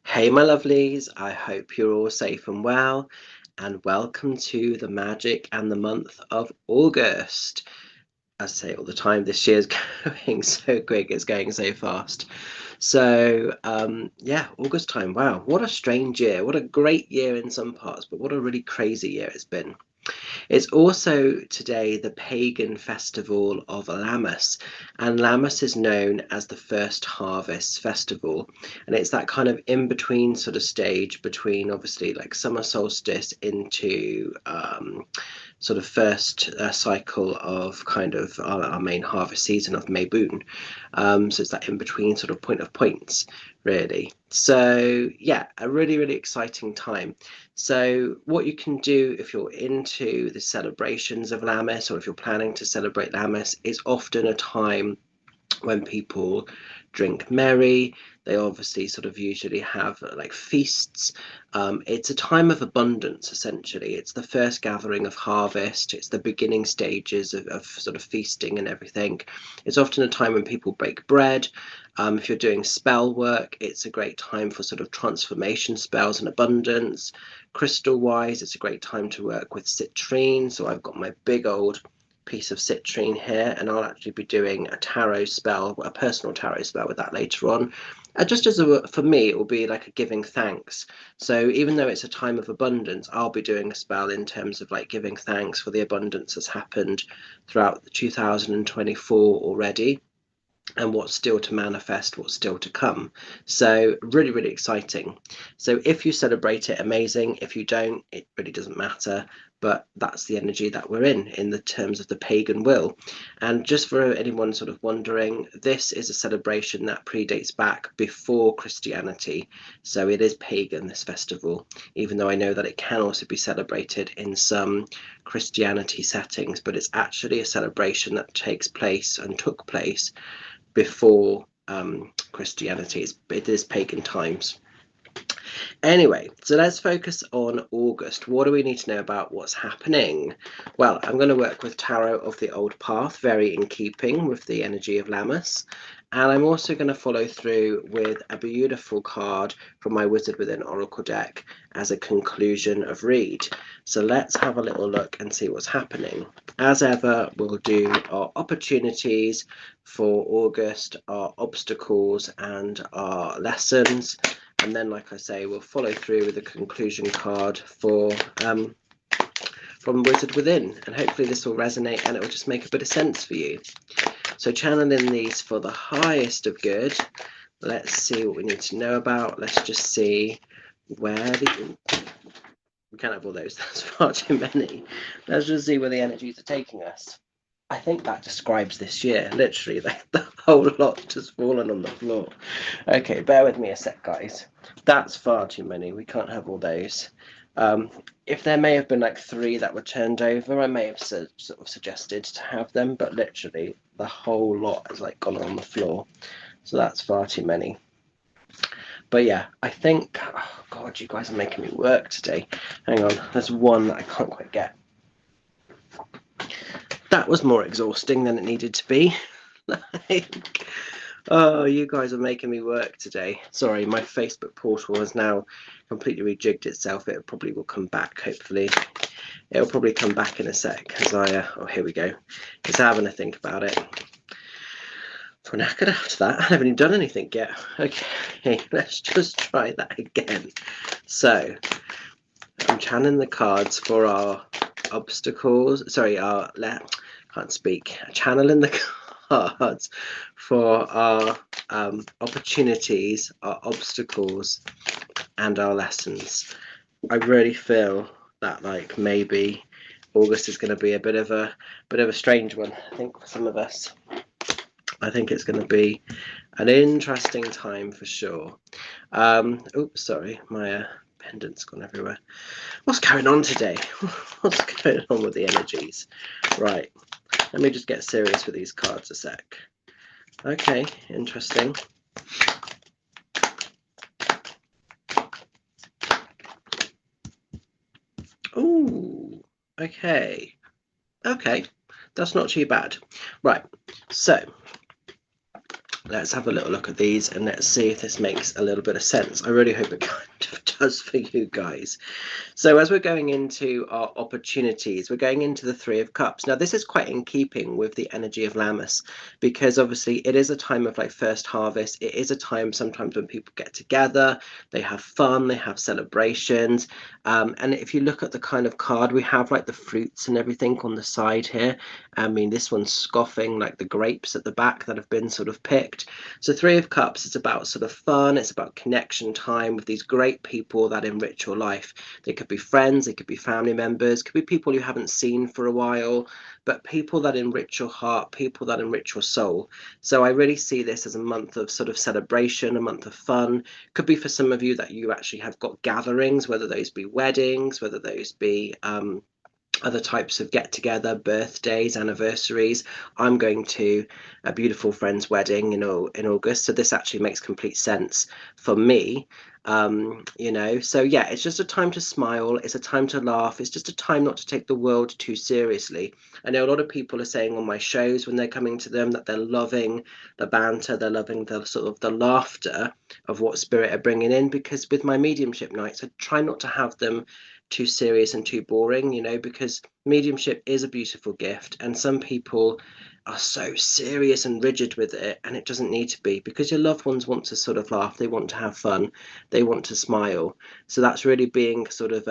Hey, my lovelies, I hope you're all safe and well, and welcome to the magic and the month of August. As I say all the time, this year's going so quick, it's going so fast. So, yeah, August time, wow, what a strange year, what a great year in some parts, but what a really crazy year it's been. It's also today the pagan festival of Lammas, and Lammas is known as the first harvest festival, and it's that kind of in between sort of stage between obviously like summer solstice into sort of first cycle of kind of our main harvest season of Mayboon. So it's that in between sort of point of points, really. So yeah, a really, really exciting time. So what you can do if you're into the celebrations of Lammas, or if you're planning to celebrate Lammas, is often a time when people drink merry. They obviously sort of usually have like feasts. It's a time of abundance, essentially. It's the first gathering of harvest. It's the beginning stages of sort of feasting and everything. It's often a time when people break bread. If you're doing spell work, it's a great time for sort of transformation spells and abundance. Crystal wise, it's a great time to work with citrine. So I've got my big old piece of citrine here, and I'll actually be doing a tarot spell, a personal tarot spell with that later on. Just as for me, it will be like a giving thanks. So even though it's a time of abundance, I'll be doing a spell in terms of like giving thanks for the abundance that's happened throughout 2024 already, and what's still to manifest, what's still to come. So really, really exciting. So if you celebrate it, amazing. If you don't, it really doesn't matter. But that's the energy that we're in the terms of the pagan will. And just for anyone sort of wondering, this is a celebration that predates back before Christianity. So it is pagan, this festival, even though I know that it can also be celebrated in some Christianity settings, but it's actually a celebration that takes place and took place before Christianity. It is pagan times. Anyway, so let's focus on August. What do we need to know about what's happening? Well, I'm going to work with Tarot of the Old Path, very in keeping with the energy of Lammas. And I'm also going to follow through with a beautiful card from my Wizard Within Oracle deck as a conclusion of read. So let's have a little look and see what's happening. As ever, we'll do our opportunities for August, our obstacles, and our lessons. And then, like I say, we'll follow through with a conclusion card for from Wizard Within, and hopefully this will resonate and it will just make a bit of sense for you. So channeling these for the highest of good. Let's see what we need to know about. Let's just see where the... We can't have all those, that's far too many. Let's just see where the energies are taking us. I think that describes this year, literally. The whole lot just fallen on the floor. Okay, bear with me a sec, guys. That's far too many. We can't have all those. If there may have been like 3 that were turned over, I may have sort of suggested to have them, but literally the whole lot has like gone on the floor. So that's far too many. But yeah, I think, oh God, you guys are making me work today. Hang on, there's one that I can't quite get. That was more exhausting than it needed to be. Like, oh, you guys are making me work today. Sorry, my Facebook portal has now completely rejigged itself. It probably will come back, hopefully. It'll probably come back in a sec, because oh, here we go. Just having a think about it. I'm knackered after that. I haven't even done anything yet. Okay, let's just try that again. So, I'm channeling the cards for our obstacles. Sorry, can't speak. Channeling the cards for our opportunities, our obstacles, and our lessons. I really feel that like maybe August is going to be a bit of a strange one. I think for some of us. I think it's going to be an interesting time for sure. Oops, sorry, my pendant's gone everywhere. What's going on today? What's going on with the energies? Right, let me just get serious with these cards a sec. Okay, interesting. Ooh, okay. Okay, that's not too bad. Right, so Let's have a little look at these and let's see if this makes a little bit of sense. I really hope it kind of does for you guys. So as we're going into our opportunities, we're going into the Three of Cups. Now, this is quite in keeping with the energy of Lammas, because obviously it is a time of like first harvest. It is a time sometimes when people get together, they have fun, they have celebrations. And if you look at the kind of card, we have like the fruits and everything on the side here. I mean, this one's scoffing like the grapes at the back that have been sort of picked. So Three of Cups is about sort of fun. It's about connection time with these great people that enrich your life. They could be friends, they could be family members, could be people you haven't seen for a while, but people that enrich your heart, people that enrich your soul. So I really see this as a month of sort of celebration, a month of fun. Could be for some of you that you actually have got gatherings, whether those be weddings, whether those be other types of get together, birthdays, anniversaries. I'm going to a beautiful friend's wedding in August, so this actually makes complete sense for me. So yeah, it's just a time to smile, it's a time to laugh, it's just a time not to take the world too seriously. I know a lot of people are saying on my shows when they're coming to them that they're loving the banter, they're loving the sort of the laughter of what spirit are bringing in, because with my mediumship nights I try not to have them too serious and too boring, because mediumship is a beautiful gift, and some people are so serious and rigid with it, and it doesn't need to be, because your loved ones want to sort of laugh, they want to have fun, they want to smile. So that's really being sort of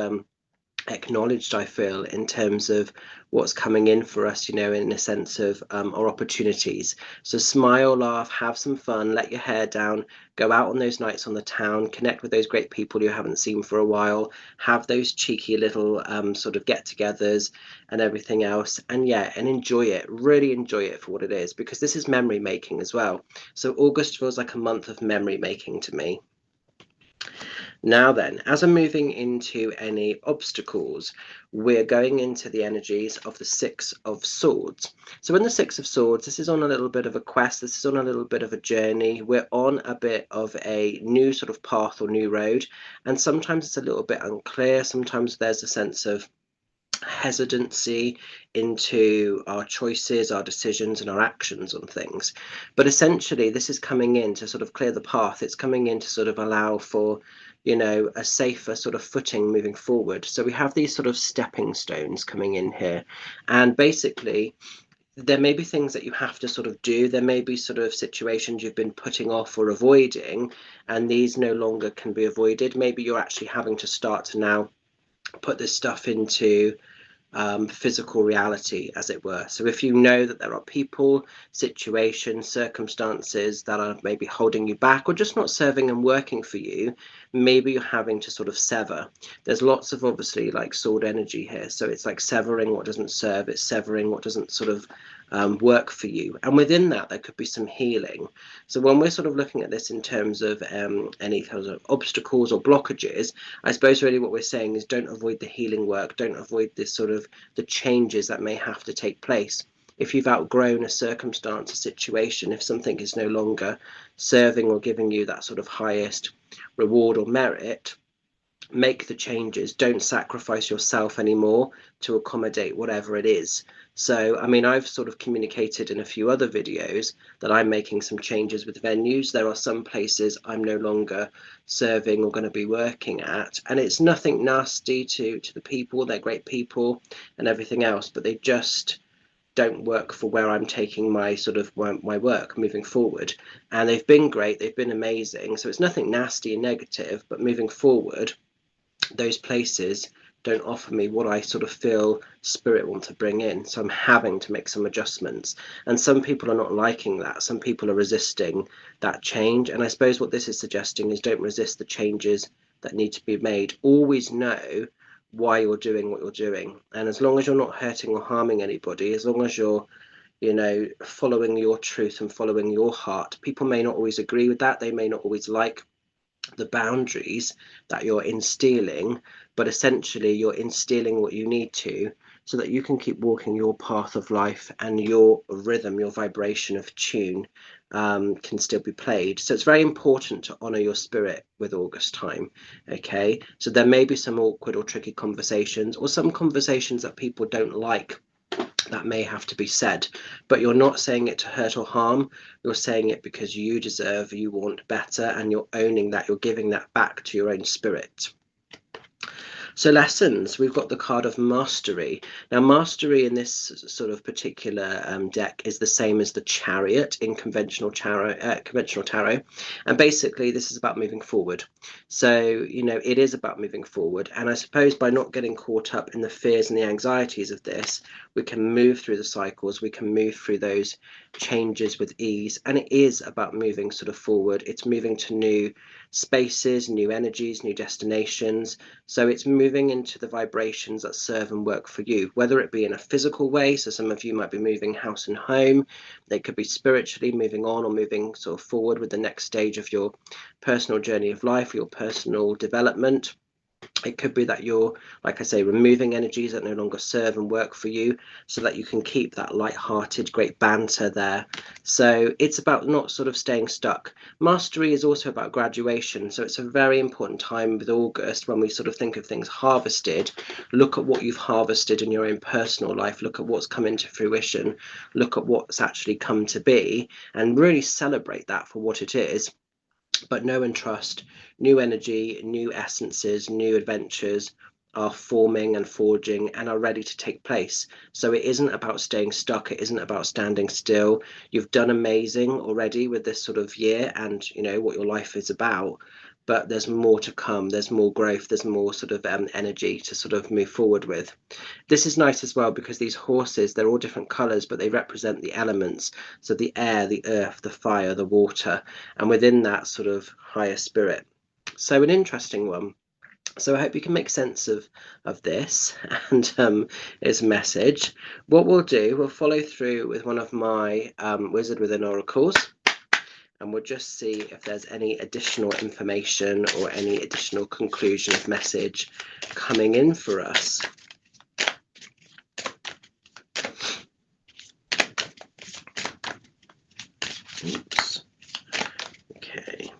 acknowledged, I feel, in terms of what's coming in for us, in a sense of our opportunities. So smile, laugh, have some fun, let your hair down, go out on those nights on the town, connect with those great people you haven't seen for a while, have those cheeky little sort of get-togethers and everything else, and enjoy it, really enjoy it for what it is, because this is memory making as well. So August feels like a month of memory making to me. Now then, as I'm moving into any obstacles, we're going into the energies of the Six of Swords. So in the Six of Swords, this is on a little bit of a quest, this is on a little bit of a journey. We're on a bit of a new sort of path or new road, and sometimes it's a little bit unclear. Sometimes there's a sense of hesitancy into our choices, our decisions, and our actions on things. But essentially, this is coming in to sort of clear the path. It's coming in to sort of allow for, a safer sort of footing moving forward. So we have these sort of stepping stones coming in here. And basically, there may be things that you have to sort of do. There may be sort of situations you've been putting off or avoiding, and these no longer can be avoided. Maybe you're actually having to start to now put this stuff into physical reality, as it were. So if you know that there are people, situations, circumstances that are maybe holding you back or just not serving and working for you, maybe you're having to sort of sever. There's lots of obviously like sword energy here. So it's like severing what doesn't serve, it's severing what doesn't sort of work for you. And within that, there could be some healing. So when we're sort of looking at this in terms of any kind of obstacles or blockages, I suppose really what we're saying is don't avoid the healing work, don't avoid this sort of the changes that may have to take place. If you've outgrown a circumstance, a situation, if something is no longer serving or giving you that sort of highest reward or merit, make the changes. Don't sacrifice yourself anymore to accommodate whatever it is. So, I mean, I've sort of communicated in a few other videos that I'm making some changes with venues. There are some places I'm no longer serving or going to be working at, and it's nothing nasty to the people. They're great people and everything else, but they just don't work for where I'm taking my sort of my work moving forward. And they've been great, they've been amazing. So it's nothing nasty and negative, but moving forward, those places don't offer me what I sort of feel spirit want to bring in. So I'm having to make some adjustments. And some people are not liking that. Some people are resisting that change. And I suppose what this is suggesting is don't resist the changes that need to be made. Always know why you're doing what you're doing. And as long as you're not hurting or harming anybody, as long as you're following your truth and following your heart, people may not always agree with that. They may not always like the boundaries that you're instilling, but essentially you're instilling what you need to so that you can keep walking your path of life and your rhythm, your vibration of tune can still be played. So it's very important to honor your spirit with August time. Okay, so there may be some awkward or tricky conversations or some conversations that people don't like that may have to be said, but you're not saying it to hurt or harm. You're saying it because you deserve, you want better, and you're owning that, you're giving that back to your own spirit. So lessons, we've got the card of mastery. Now mastery in this sort of particular deck is the same as the Chariot in conventional tarot, and basically this is about moving forward. So it is about moving forward, and I suppose by not getting caught up in the fears and the anxieties of this, we can move through the cycles, we can move through those changes with ease, and it is about moving sort of forward. It's moving to new spaces, new energies, new destinations. So it's moving into the vibrations that serve and work for you, whether it be in a physical way. So some of you might be moving house and home. They could be spiritually moving on or moving sort of forward with the next stage of your personal journey of life, your personal development. It could be that you're, like I say, removing energies that no longer serve and work for you so that you can keep that light-hearted, great banter there. So it's about not sort of staying stuck. Mastery is also about graduation. So it's a very important time with August when we sort of think of things harvested. Look at what you've harvested in your own personal life. Look at what's come into fruition. Look at what's actually come to be and really celebrate that for what it is. But know and trust, new energy, new essences, new adventures are forming and forging and are ready to take place. So it isn't about staying stuck. It isn't about standing still. You've done amazing already with this sort of year and what your life is about. But there's more to come. There's more growth. There's more sort of energy to sort of move forward with. This is nice as well because these horses, they're all different colors, but they represent the elements. So the air, the earth, the fire, the water, and within that sort of higher spirit. So an interesting one. So I hope you can make sense of this and its message. What we'll do, we'll follow through with one of my Wizard Within oracles, and we'll just see if there's any additional information or any additional conclusion of message coming in for us. Oops. Okay.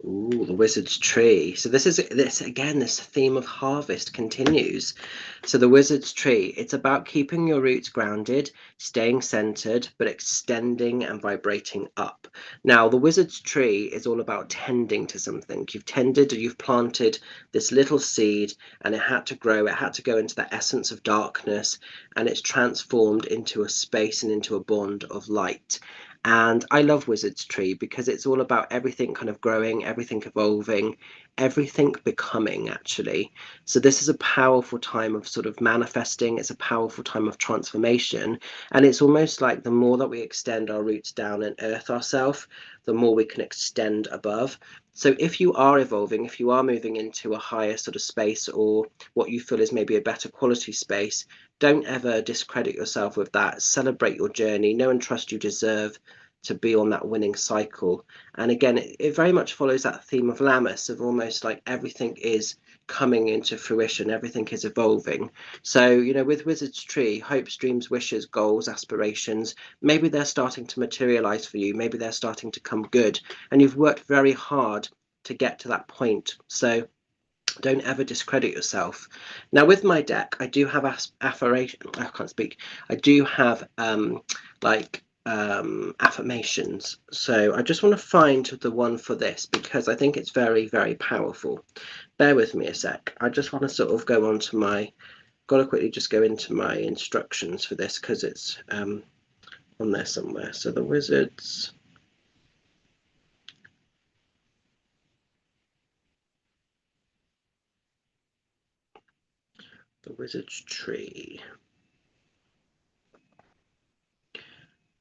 Ooh, the wizard's tree. So this again, this theme of harvest continues. So the wizard's tree, it's about keeping your roots grounded, staying centered, but extending and vibrating up. Now, the wizard's tree is all about tending to something. You've planted this little seed and it had to grow, it had to go into the essence of darkness, and it's transformed into a space and into a bond of light. And I love Wizard's Tree because it's all about everything kind of growing, everything evolving, everything becoming, actually. So this is a powerful time of sort of manifesting. It's a powerful time of transformation. And it's almost like the more that we extend our roots down and earth ourselves, the more we can extend above. So if you are evolving, if you are moving into a higher sort of space or what you feel is maybe a better quality space, don't ever discredit yourself with that. Celebrate your journey. Know and trust you deserve to be on that winning cycle. And again, it very much follows that theme of Lammas, of almost like everything is coming into fruition, everything is evolving. So, with Wizard's Tree, hopes, dreams, wishes, goals, aspirations, maybe they're starting to materialize for you. Maybe they're starting to come good. And you've worked very hard to get to that point. So don't ever discredit yourself. Now with my deck, I do have affirmation. I can't speak. I do have affirmations. So I just want to find the one for this because I think it's very, very powerful. Bear with me a sec. I just want to sort of go on to my. Got to quickly just go into my instructions for this because it's on there somewhere. So the wizards. The wizard's tree.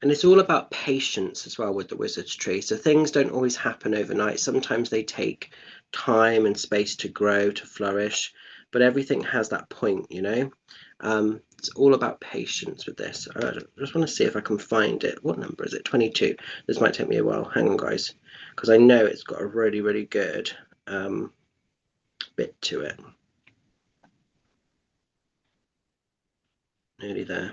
And it's all about patience as well with the wizard's tree. So things don't always happen overnight. Sometimes they take time and space to grow, to flourish, but everything has that point, It's all about patience with this. I just want to see if I can find it. What number is it? 22. This might take me a while. Hang on, guys, because I know it's got a really, really good bit to it. Nearly there.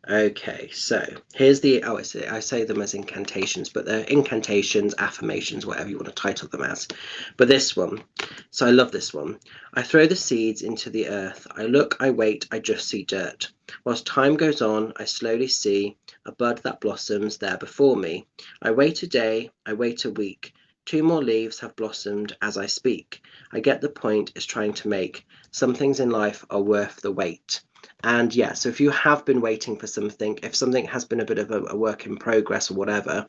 Okay, so here's the, oh, I say them as incantations, but they're incantations, affirmations, whatever you want to title them as. But this one, so I love this one. I throw the seeds into the earth. I look, I wait, I just see dirt. Whilst time goes on, I slowly see a bud that blossoms there before me. I wait a day, I wait a week. Two more leaves have blossomed as I speak. I get the point it's trying to make. Some things in life are worth the wait. And yeah, so if you have been waiting for something, if something has been a bit of a work in progress or whatever,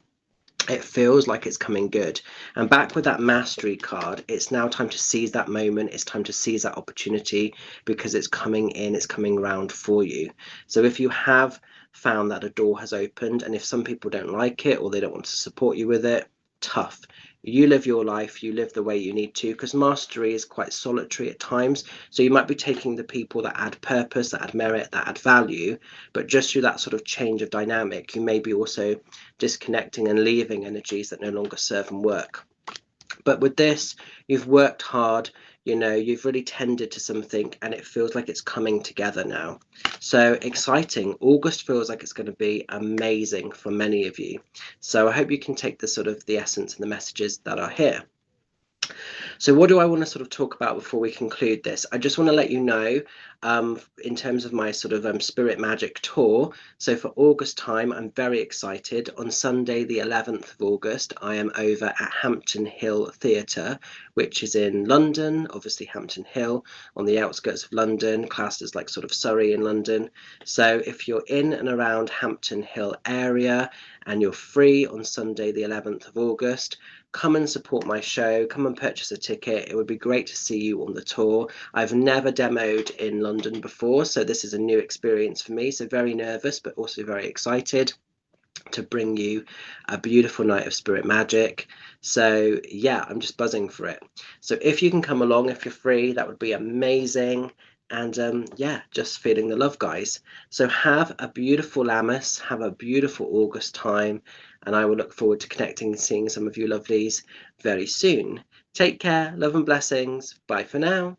it feels like it's coming good. And back with that mastery card, it's now time to seize that moment. It's time to seize that opportunity because it's coming in, it's coming round for you. So if you have found that a door has opened, and if some people don't like it or they don't want to support you with it, tough. You live your life, you live the way you need to, because mastery is quite solitary at times. So you might be taking the people that add purpose, that add merit, that add value, but just through that sort of change of dynamic, you may be also disconnecting and leaving energies that no longer serve and work. But with this, you've worked hard, you've really tended to something and it feels like it's coming together now. So exciting. August feels like it's going to be amazing for many of you. So I hope you can take the sort of the essence and the messages that are here. So what do I want to sort of talk about before we conclude this? I just want to let you know, in terms of my sort of Spirit Magic tour. So for August time, I'm very excited. On Sunday, the 11th of August, I am over at Hampton Hill Theatre, which is in London, obviously Hampton Hill, on the outskirts of London, classed as like sort of Surrey in London. So if you're in and around Hampton Hill area and you're free on Sunday, the 11th of August, come and support my show, come and purchase a ticket. It would be great to see you on the tour. I've never demoed in London before, so this is a new experience for me. So very nervous, but also very excited to bring you a beautiful night of spirit magic. So yeah, I'm just buzzing for it. So if you can come along, if you're free, that would be amazing. And yeah, just feeling the love, guys. So have a beautiful Lammas, have a beautiful August time, and I will look forward to connecting and seeing some of you lovelies very soon. Take care, love and blessings. Bye for now.